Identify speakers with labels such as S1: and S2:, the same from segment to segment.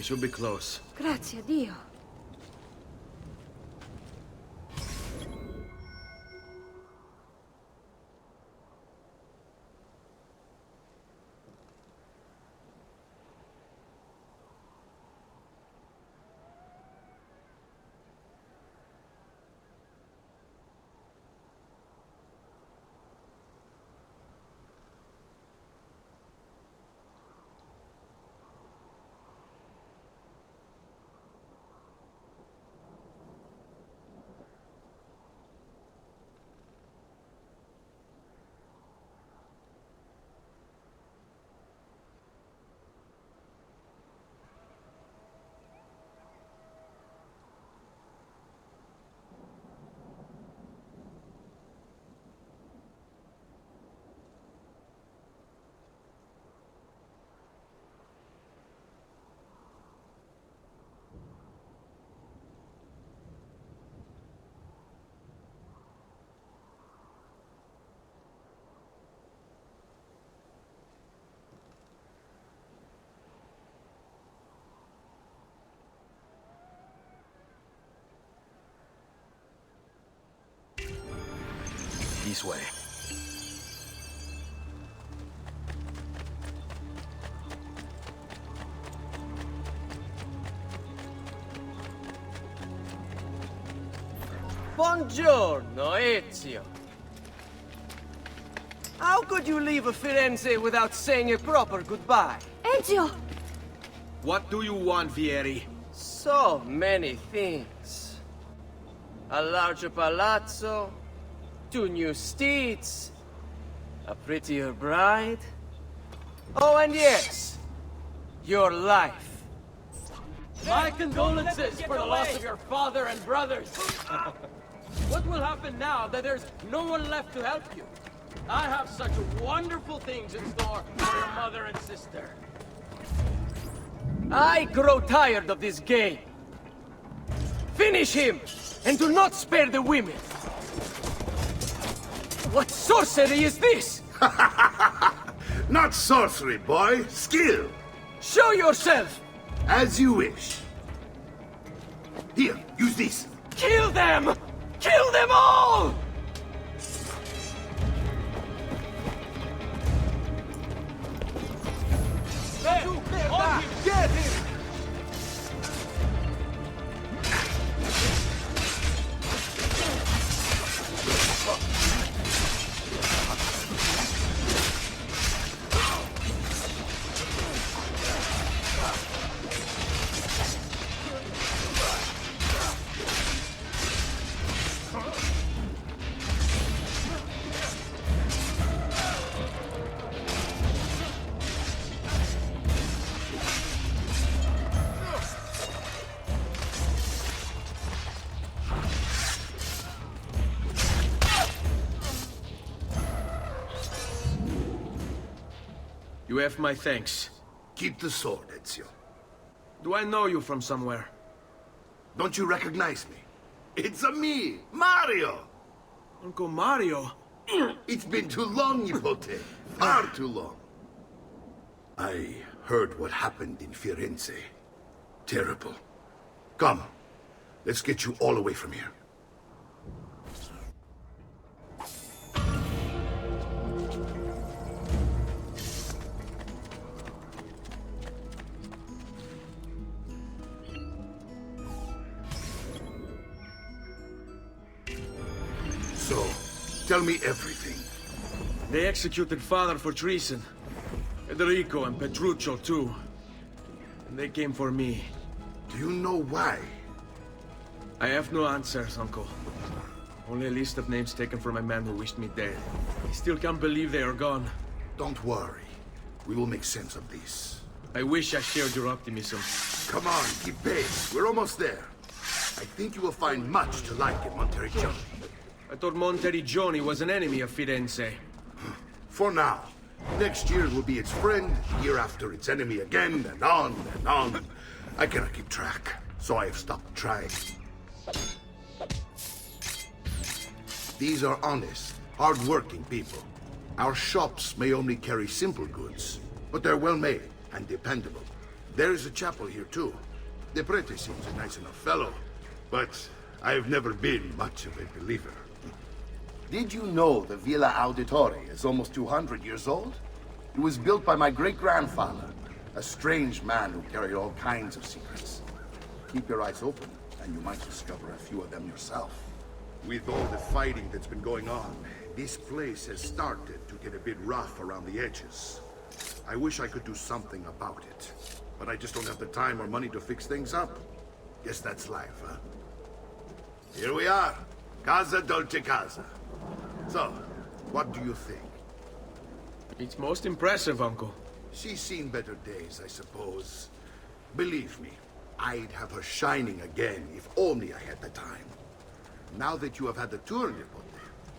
S1: We should be close.
S2: Grazie a Dio.
S1: This way.
S3: Buongiorno, Ezio. How could you leave a Firenze without saying a proper goodbye?
S2: Ezio!
S1: What do you want, Vieri?
S3: So many things. A larger palazzo, 2 new steeds, a prettier bride. Oh, and yes, your life.
S4: My condolences for the loss of your father and brothers. What will happen now that there's no one left to help you? I have such wonderful things in store for your mother and sister.
S3: I grow tired of this game. Finish him, and do not spare the women. What sorcery is this?
S5: Not sorcery, boy. Skill.
S3: Show yourself!
S5: As you wish. Here, use this.
S3: Kill them! Kill them all!
S4: Get him!
S1: You have my thanks.
S5: Keep the sword, Ezio.
S1: Do I know you from somewhere?
S5: Don't you recognize me? It's a me, Mario!
S1: Uncle Mario?
S5: It's been too long, Nipote. Far too long. I heard what happened in Firenze. Terrible. Come, let's get you all away from here. So, tell me everything.
S1: They executed father for treason. Federico and Petruccio too. And they came for me.
S5: Do you know why?
S1: I have no answers, Uncle. Only a list of names taken from a man who wished me dead. I still can't believe they are gone.
S5: Don't worry. We will make sense of this.
S1: I wish I shared your optimism.
S5: Come on, keep pace. We're almost there. I think you will find much to like in Monteriggioni.
S1: I thought Monteriggioni was an enemy of Firenze.
S5: For now. Next year will be its friend, the year after its enemy again, and on and on. I cannot keep track, so I have stopped trying. These are honest, hard-working people. Our shops may only carry simple goods, but they're well-made and dependable. There is a chapel here too. The prete seems a nice enough fellow, but I've never been much of a believer.
S2: Did you know the Villa Auditore is almost 200 years old? It was built by my great-grandfather, a strange man who carried all kinds of secrets. Keep your eyes open, and you might discover a few of them yourself.
S5: With all the fighting that's been going on, this place has started to get a bit rough around the edges. I wish I could do something about it, but I just don't have the time or money to fix things up. Guess that's life, huh? Here we are. Casa Dolce Casa. So, what do you think?
S1: It's most impressive, Uncle.
S5: She's seen better days, I suppose. Believe me, I'd have her shining again if only I had the time. Now that you have had the tour, Nipote,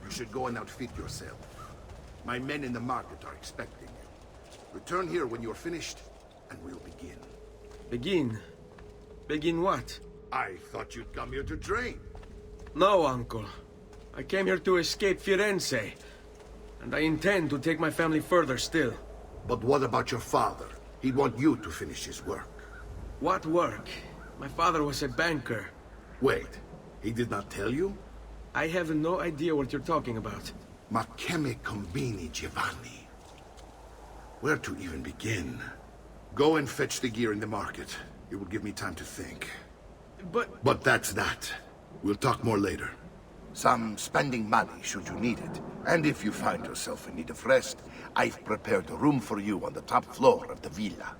S5: you should go and outfit yourself. My men in the market are expecting you. Return here when you're finished, and we'll begin.
S1: Begin? Begin what?
S5: I thought you'd come here to train.
S1: No, Uncle. I came here to escape Firenze. And I intend to take my family further still.
S5: But what about your father? He'd want you to finish his work.
S1: What work? My father was a banker.
S5: Wait, he did not tell you?
S1: I have no idea what you're talking about.
S5: Ma che me combini, Giovanni? Where to even begin? Go and fetch the gear in the market. It will give me time to think. But that's that. We'll talk more later.
S2: Some spending money should you need it. And if you find yourself in need of rest, I've prepared a room for you on the top floor of the villa.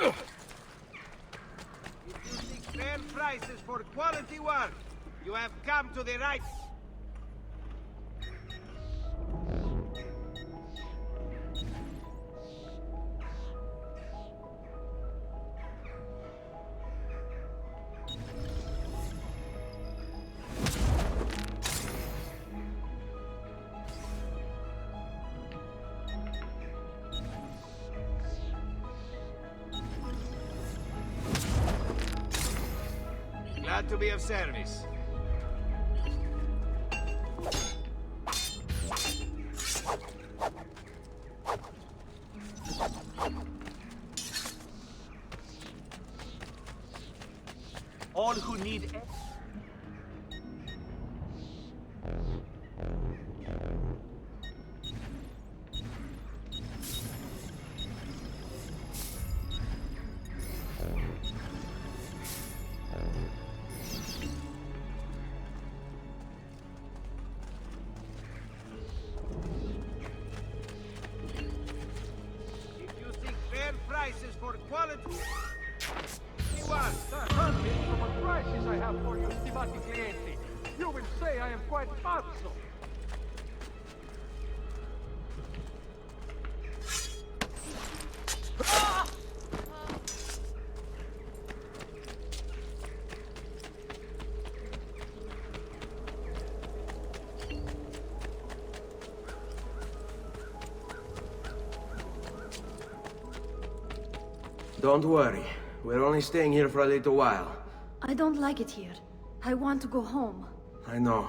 S6: If you seek fair prices for quality work, you have come to the right... Glad to be of service. All who need... prices for quality.
S7: From what prices I have for you, stimati clienti. You will say I am quite pazzo.
S1: Don't worry. We're only staying here for a little while.
S8: I don't like it here. I want to go home.
S1: I know.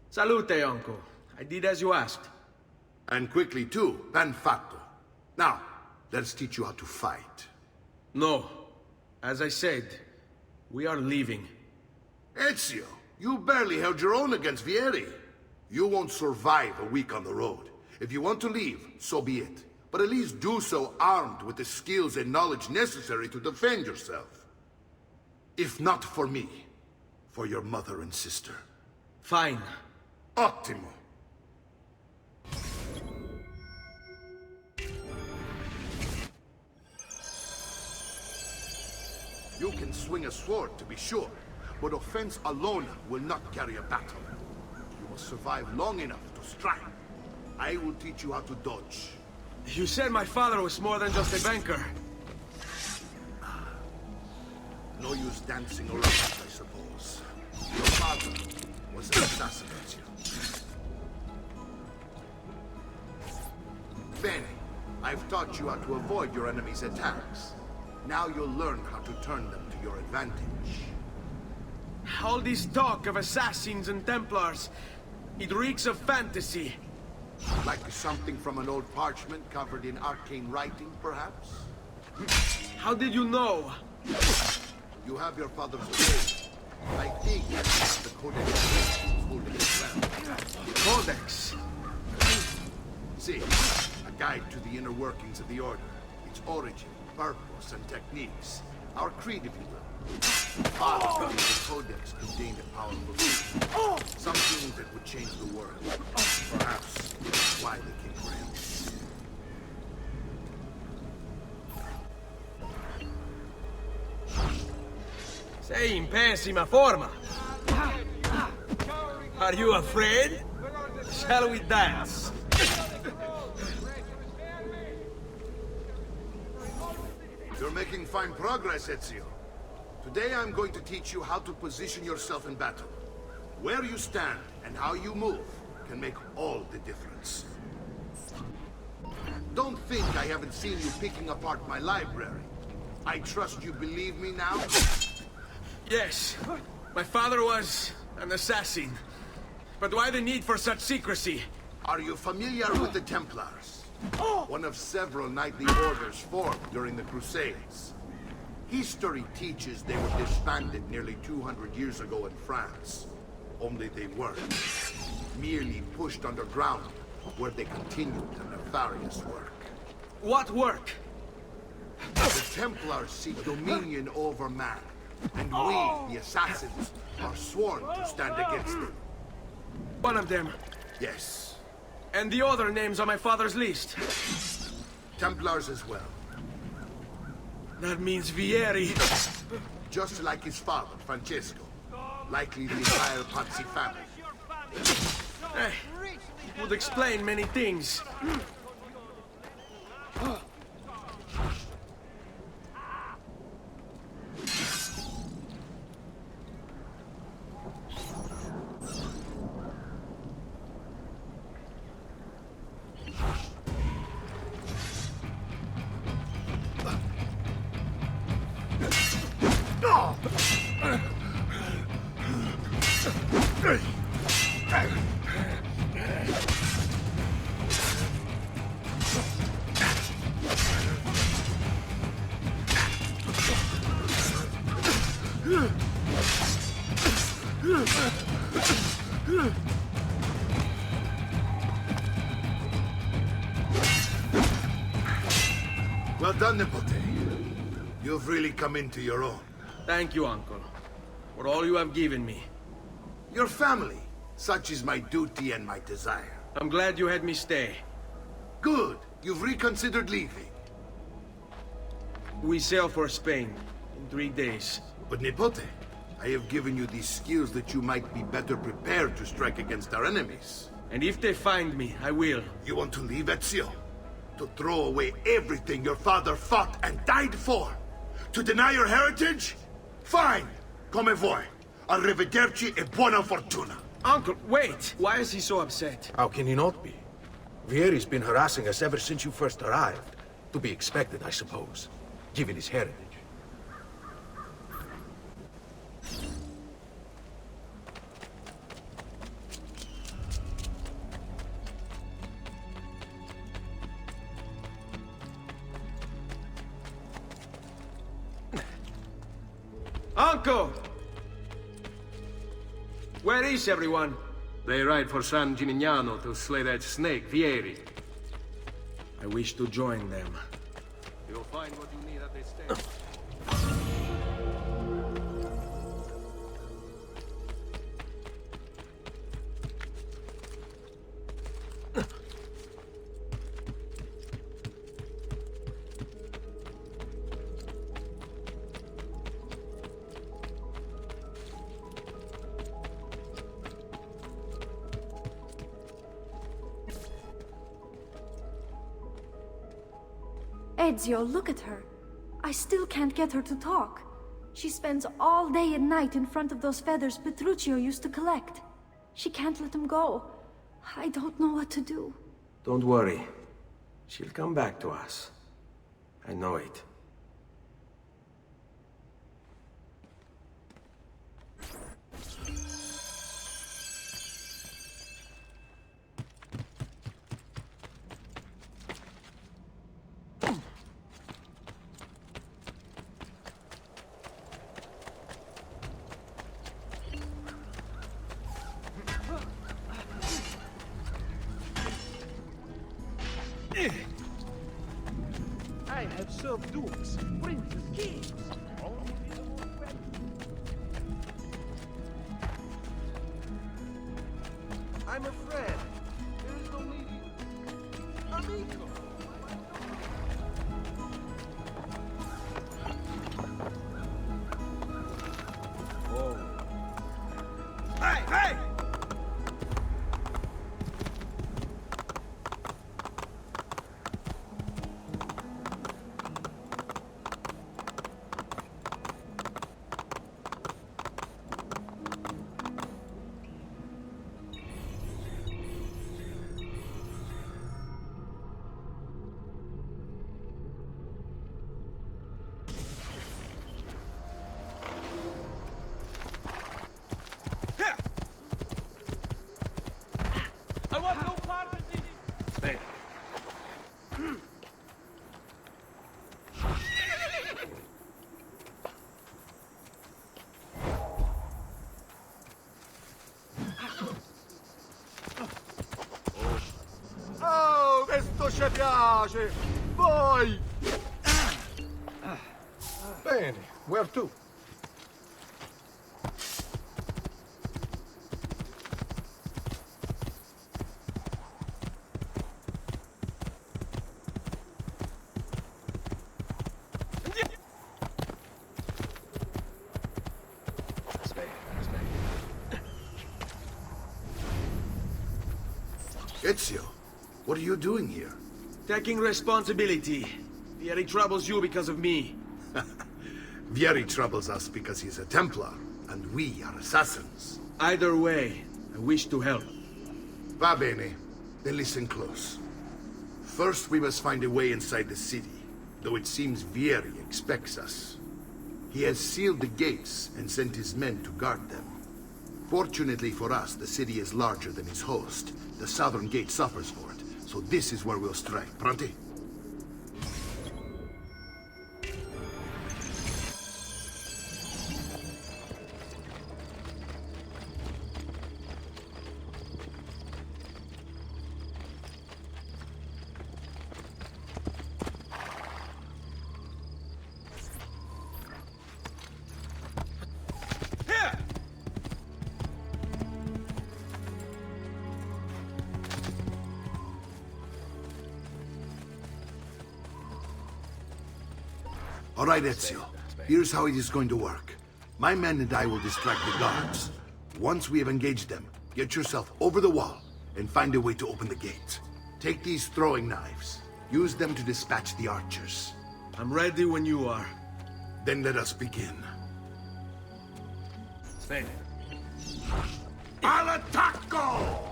S1: Salute, Uncle. I did as you asked.
S5: And quickly too, ben fatto. Now, let's teach you how to fight.
S1: No. As I said, we are leaving.
S5: Ezio, you barely held your own against Vieri. You won't survive a week on the road. If you want to leave, so be it. But at least do so armed with the skills and knowledge necessary to defend yourself. If not for me, for your mother and sister.
S1: Fine.
S5: Ottimo. You can swing a sword, to be sure, but offense alone will not carry a battle. You must survive long enough to strike. I will teach you how to dodge.
S1: You said my father was more than just a banker.
S5: No use dancing around, I suppose. Your father was an assassin, Ezio. Bene, I've taught you how to avoid your enemy's attacks. Now you'll learn how to turn them to your advantage.
S1: All this talk of assassins and Templars, it reeks of fantasy.
S5: Like something from an old parchment covered in arcane writing, perhaps?
S1: How did you know?
S5: You have your father's blade. I think that's the Codex is holding it well.
S1: Codex?
S5: See, a guide to the inner workings of the Order. Its origin, purpose, and techniques. Our creed, if you will. The Codex contained a powerful secret. Something that would change the world. Perhaps why they came for him.
S1: Sei in pessima forma. Are you afraid? Shall we dance?
S5: You're making fine progress, Ezio. Today I'm going to teach you how to position yourself in battle. Where you stand and how you move can make all the difference. Don't think I haven't seen you picking apart my library. I trust you believe me now?
S1: Yes. My father was an assassin. But why the need for such secrecy?
S5: Are you familiar with the Templars? One of several knightly orders formed during the Crusades. History teaches they were disbanded nearly 200 years ago in France. Only they weren't. Merely pushed underground, where they continued their nefarious work.
S1: What work?
S5: The Templars seek dominion over man, and we, the assassins, are sworn to stand against them.
S1: One of them.
S5: Yes.
S1: And the other names on my father's list.
S5: Templars as well.
S1: That means Vieri.
S5: Just like his father, Francesco. Likely the entire Pazzi family.
S1: It would explain many things.
S5: Well done, Nipote. You've really come into your own.
S1: Thank you, Uncle, for all you have given me.
S5: Your family. Such is my duty and my desire.
S1: I'm glad you had me stay.
S5: Good. You've reconsidered leaving.
S1: We sail for Spain in 3 days.
S5: But Nipote, I have given you these skills that you might be better prepared to strike against our enemies.
S1: And if they find me, I will.
S5: You want to leave, Ezio? To throw away everything your father fought and died for? To deny your heritage? Fine! Come vuoi. Arrivederci e buona fortuna.
S1: Uncle, wait! Why is he so upset?
S9: How can he not be? Vieri's been harassing us ever since you first arrived. To be expected, I suppose, given his heritage.
S1: Uncle! Where is everyone?
S3: They ride for San Gimignano to slay that snake, Vieri.
S1: I wish to join them.
S3: You'll find what you need at this station.
S8: Ezio, look at her. I still can't get her to talk. She spends all day and night in front of those feathers Petruchio used to collect. She can't let them go. I don't know what to do.
S1: Don't worry. She'll come back to us. I know it.
S7: I have served dukes, princes, kings.
S6: I'm a friend. There is no need. Amico. Whoa. Hey, hey!
S4: I want no part of this!
S1: Hey.
S9: Oh, questo ci piace! Poi! Bene, where to?
S5: Ezio, what are you doing here?
S1: Taking responsibility. Vieri troubles you because of me.
S5: Vieri troubles us because he's a Templar, and we are assassins.
S1: Either way, I wish to help.
S5: Va bene. Then listen close. First, we must find a way inside the city, though it seems Vieri expects us. He has sealed the gates and sent his men to guard them. Fortunately for us, the city is larger than its host. The southern gate suffers for it, so this is where we'll strike. Pronti? All right, Ezio. Here's how it is going to work. My men and I will distract the guards. Once we have engaged them, get yourself over the wall and find a way to open the gate. Take these throwing knives. Use them to dispatch the archers.
S1: I'm ready when you are.
S5: Then let us begin.
S1: Spain.
S5: Al attacco!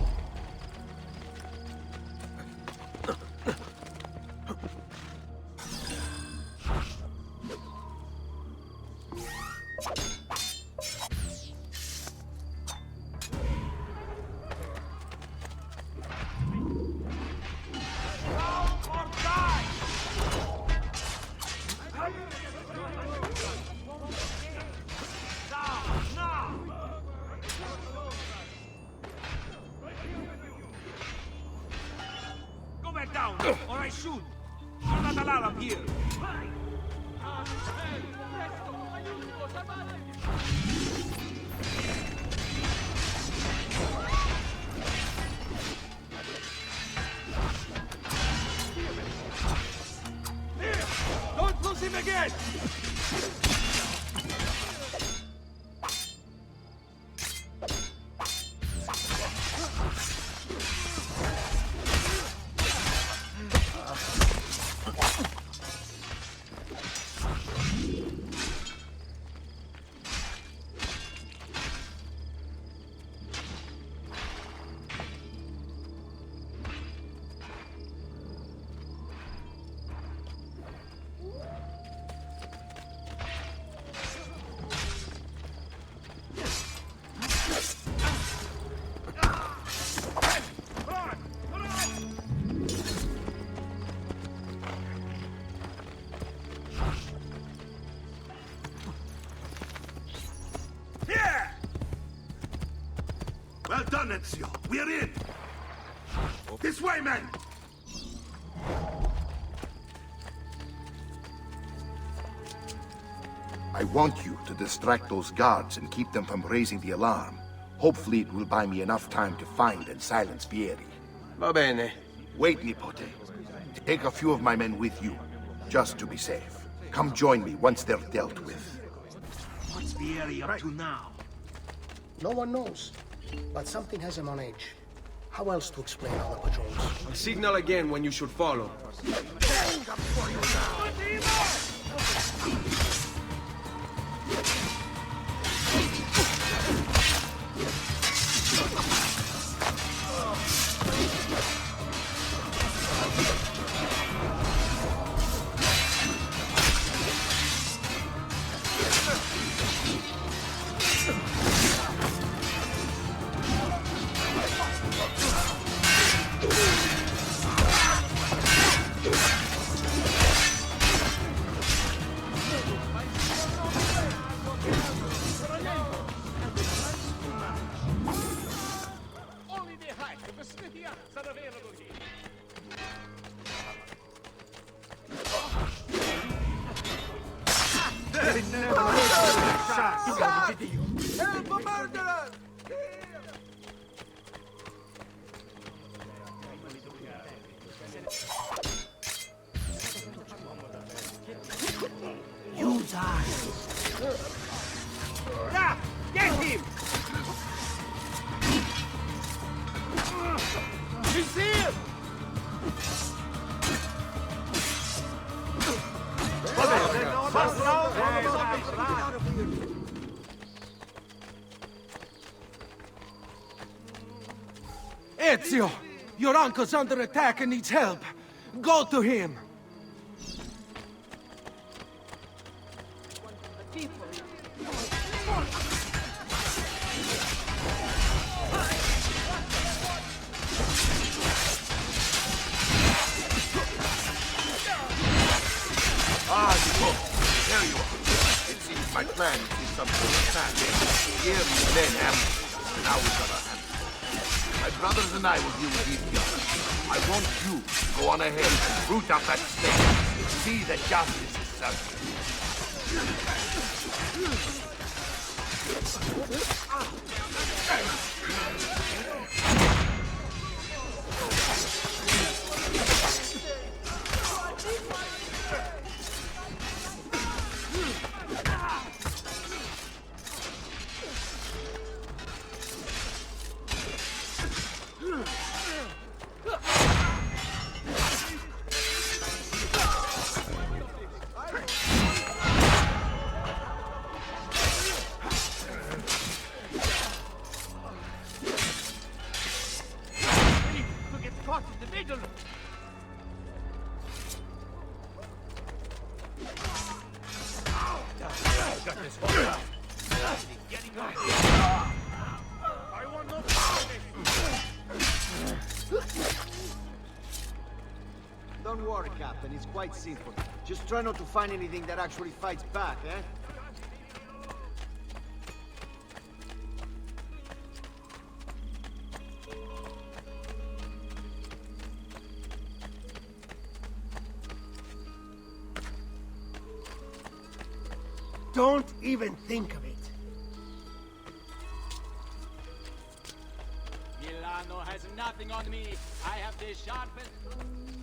S6: Down, or I shoot! You're not allowed up here!
S4: Don't lose him again!
S5: done, Ezio. We're in. This way, men.
S2: I want you to distract those guards and keep them from raising the alarm. Hopefully it will buy me enough time to find and silence Vieri.
S3: Va bene.
S2: Wait, Nipote. Take a few of my men with you, just to be safe. Come join me once they're dealt with.
S6: What's Vieri up to now?
S10: No one knows, but something has him on edge. How else to explain other patrols?
S1: I'll signal again when you should follow.
S6: You die. Yeah, get him! He's here!
S3: Ezio! Your uncle's under attack and needs help. Go to him!
S2: There you are. It seems my plan is some sort of trap. Here you then ambushed, and now we've got a hand. My brothers and I will deal with these guys. I want you to go on ahead and root out that snake. See that justice is served.
S6: Don't worry, Captain. It's quite simple. Just try not to find anything that actually fights back, eh?
S3: Don't even think of it.
S4: Milano has nothing on me. I have the sharpest...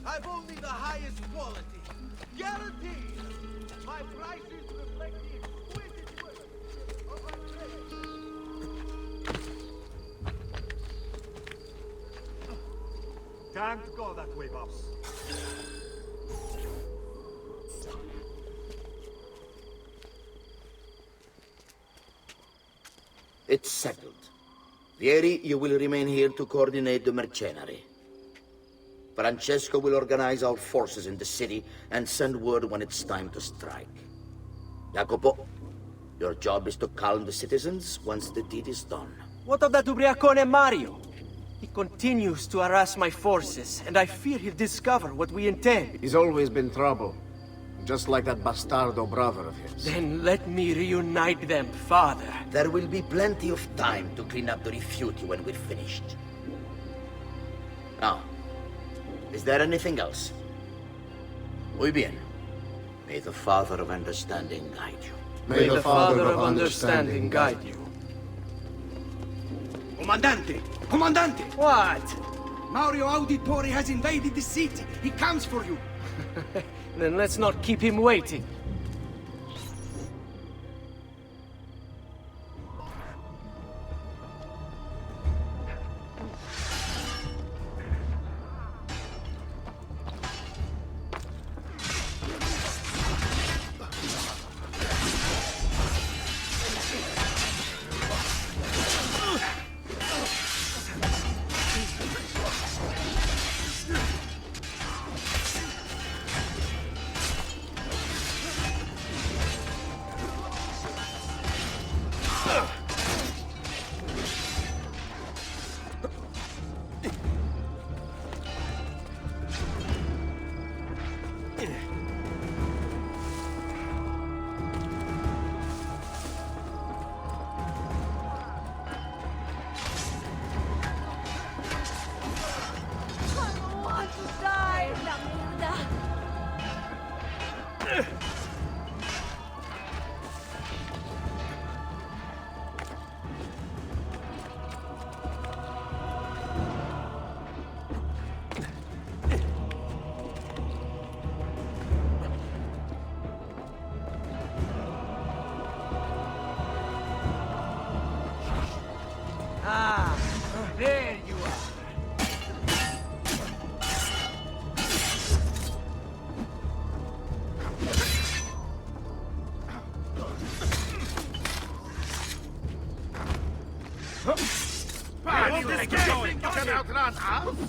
S6: I've only the highest quality. Guaranteed. My prices reflect the exquisite quality of my trade.
S7: Can't go that way, boss.
S11: It's settled. Vieri, you will remain here to coordinate the mercenary. Francesco will organize our forces in the city and send word when it's time to strike. Jacopo, your job is to calm the citizens once the deed is done.
S3: What of that ubriacone Mario? He continues to harass my forces, and I fear he'll discover what we intend.
S12: He's always been trouble.
S10: Just like that bastardo brother of his.
S3: Then let me reunite them, Father.
S11: There will be plenty of time to clean up the refuge when we're finished. Now, is there anything else? Muy bien. May the Father of Understanding guide you.
S3: May the Father of Understanding guide you.
S6: Comandante! Comandante!
S3: What?
S6: Mario Auditore has invaded the city. He comes for you.
S3: Then let's not keep him waiting. There you are.
S6: Where you think you're going? You can outrun us?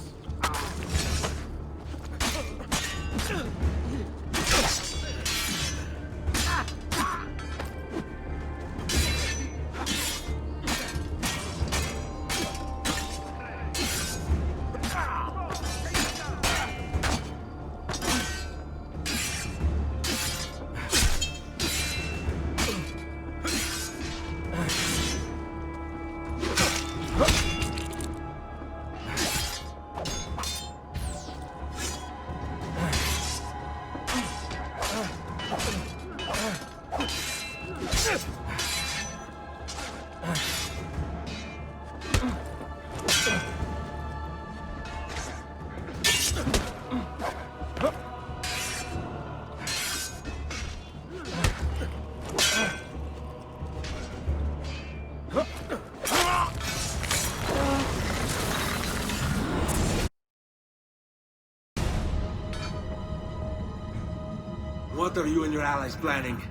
S1: What are you and your allies planning?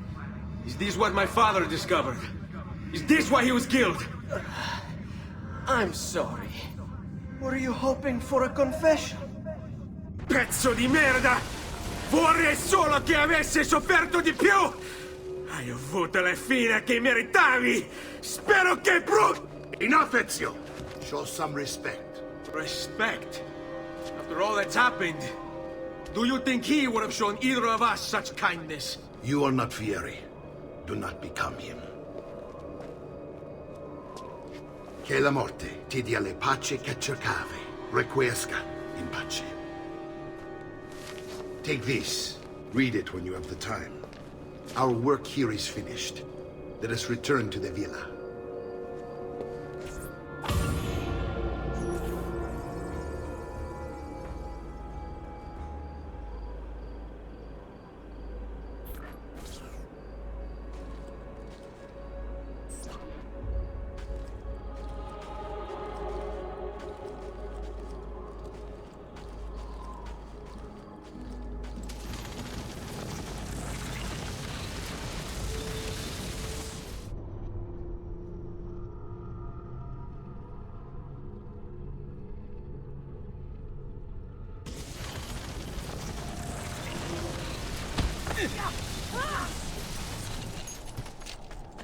S1: Is this what my father discovered? Is this why he was killed?
S3: I'm sorry. Were you hoping for a confession?
S1: Pezzo di merda! Vorrei solo che avesse sofferto di più! Hai avuto la fine che meritavi! Spero che
S5: Enough, Ezio! Show some respect.
S1: Respect? After all that's happened, do you think he would have shown either of us such kindness?
S5: You are not Fieri. Do not become him. Che la morte ti dia le pace che cercavi. Requiesca in pace. Take this. Read it when you have the time. Our work here is finished. Let us return to the villa.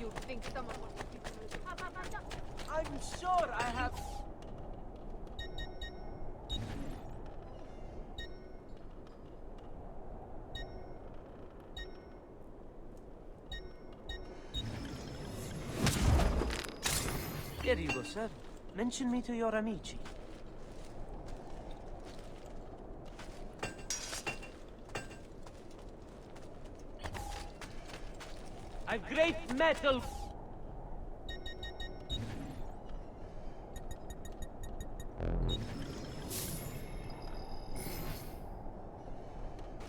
S12: You think someone wants to keep you?
S3: I'm sure I have... Here you go, sir. Mention me to your amici. I've great metal.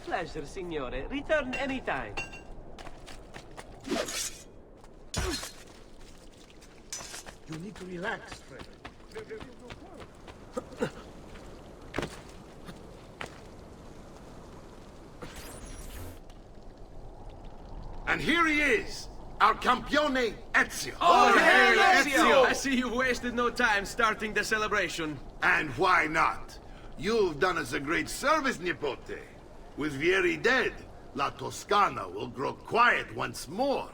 S3: Pleasure, signore. Return anytime.
S10: You need to relax, Fred.
S2: And here he is, our campione Ezio.
S1: Oh, hey, Ezio! I see you've wasted no time starting the celebration.
S5: And why not? You've done us a great service, Nipote. With Vieri dead, La Toscana will grow quiet once more.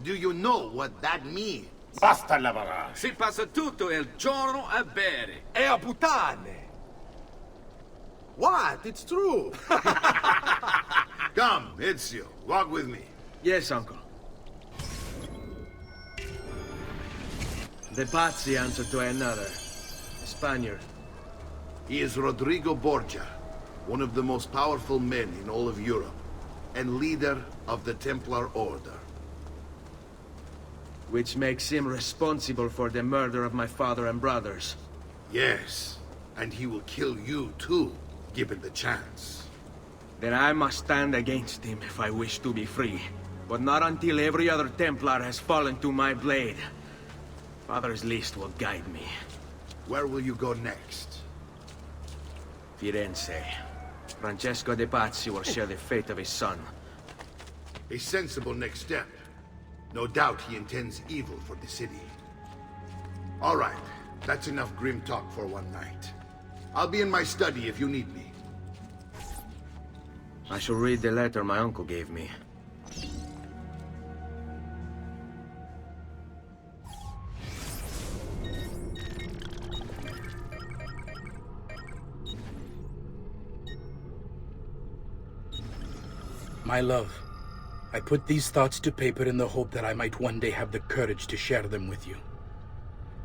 S5: Do you know what that means?
S9: Basta lavorare.
S1: Si passa tutto il giorno a bere.
S9: E a puttane. What? It's true.
S5: Come, Ezio, walk with me.
S1: Yes, uncle. The Pazzi answer to another. A Spaniard.
S5: He is Rodrigo Borgia, one of the most powerful men in all of Europe, and leader of the Templar Order.
S1: Which makes him responsible for the murder of my father and brothers.
S5: Yes, and he will kill you too, given the chance.
S1: Then I must stand against him if I wish to be free. But not until every other Templar has fallen to my blade. Father's list will guide me.
S5: Where will you go next?
S1: Firenze. Francesco de Pazzi will share the fate of his son.
S5: A sensible next step. No doubt he intends evil for the city. All right, that's enough grim talk for one night. I'll be in my study if you need me.
S1: I shall read the letter my uncle gave me.
S10: My love, I put these thoughts to paper in the hope that I might one day have the courage to share them with you.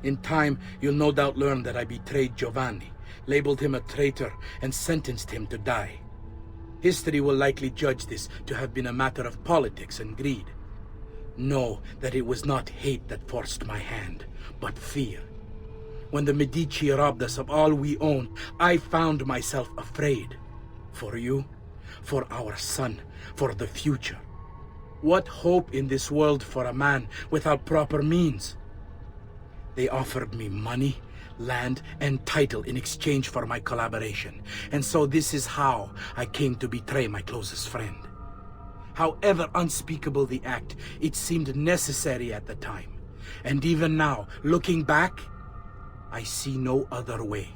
S10: In time, you'll no doubt learn that I betrayed Giovanni, labeled him a traitor, and sentenced him to die. History will likely judge this to have been a matter of politics and greed. Know that it was not hate that forced my hand, but fear. When the Medici robbed us of all we owned, I found myself afraid. For you, for our son, for the future. What hope in this world for a man without proper means? They offered me money, land, and title in exchange for my collaboration. And so this is how I came to betray my closest friend. However unspeakable the act, it seemed necessary at the time. And even now, looking back, I see no other way.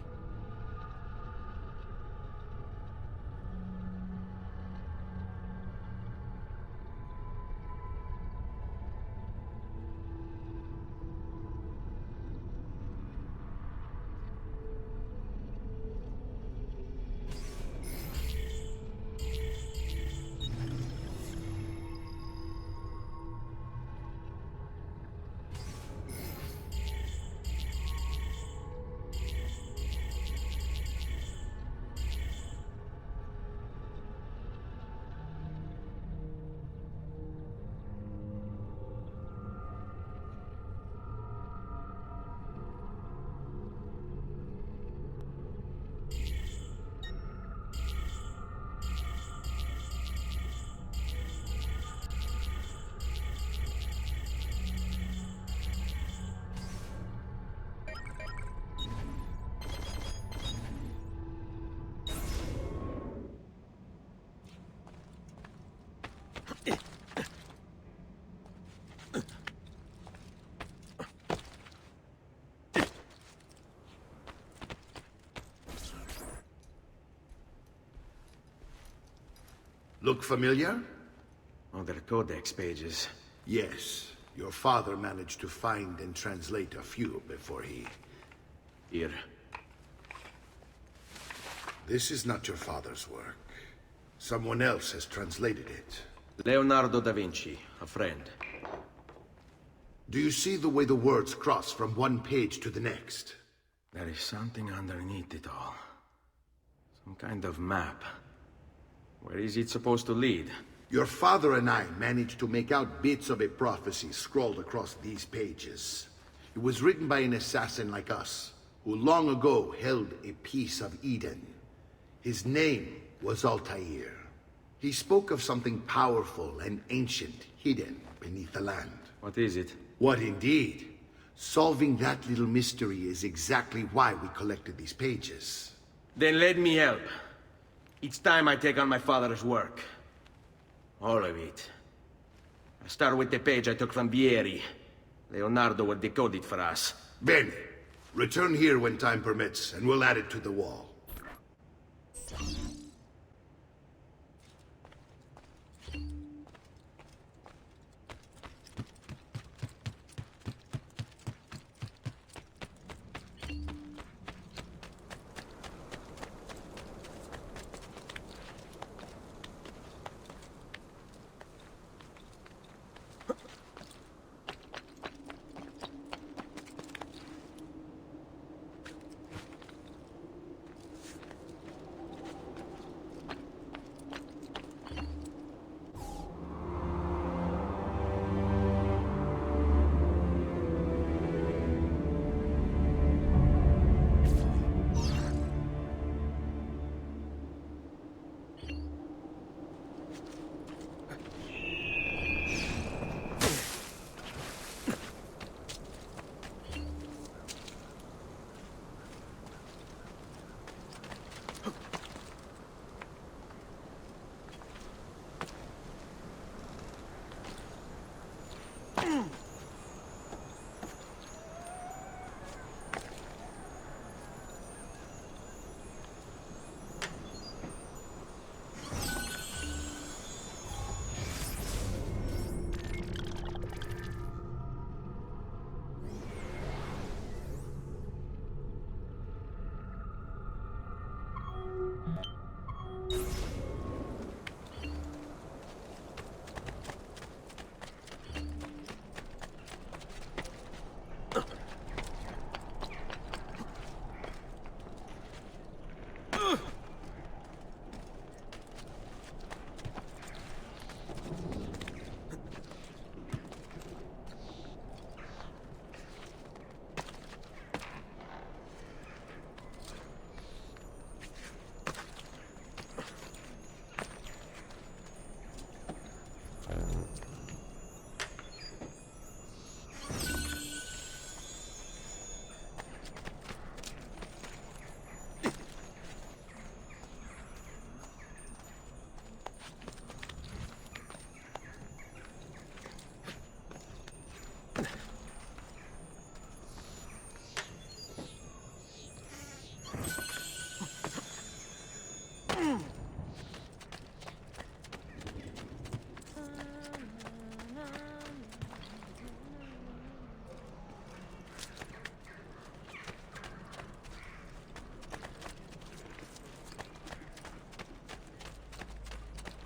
S5: Look familiar?
S1: Other codex pages.
S5: Yes. Your father managed to find and translate a few before he...
S1: Here.
S5: This is not your father's work. Someone else has translated it.
S1: Leonardo da Vinci, a friend.
S5: Do you see the way the words cross from one page to the next?
S13: There is something underneath it all. Some kind of map. Where is it supposed to lead?
S5: Your father and I managed to make out bits of a prophecy scrawled across these pages. It was written by an assassin like us, who long ago held a piece of Eden. His name was Altair. He spoke of something powerful and ancient hidden beneath the land.
S13: What is it?
S5: What indeed? Solving that little mystery is exactly why we collected these pages.
S13: Then let me help. It's time I take on my father's work. All of it. I start with the page I took from Vieri. Leonardo will decode it for us.
S5: Bene. Return here when time permits, and we'll add it to the wall.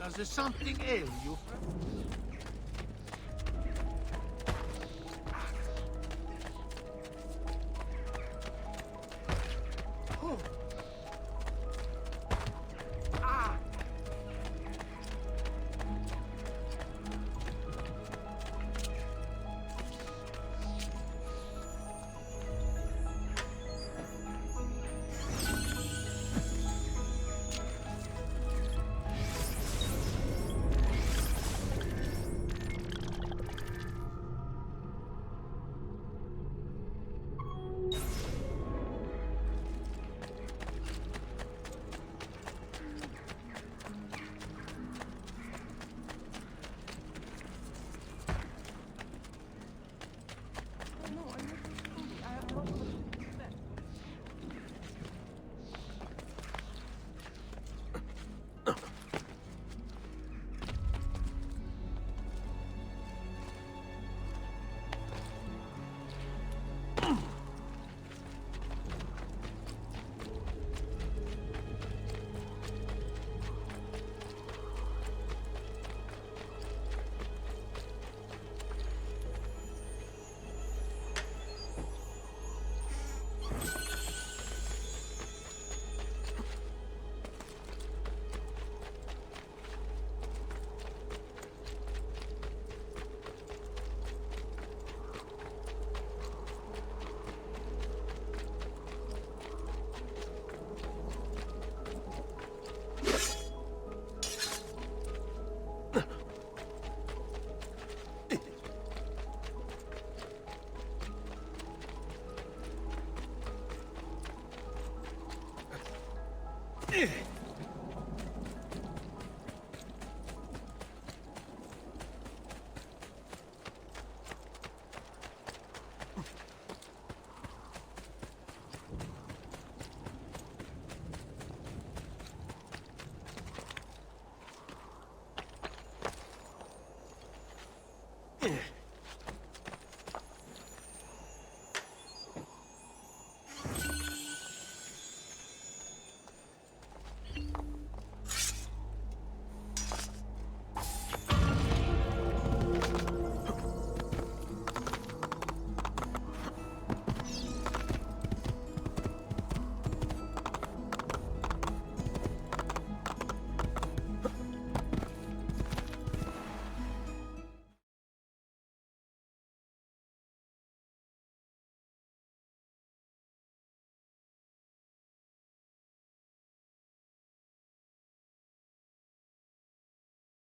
S6: Does there something ail you, friend?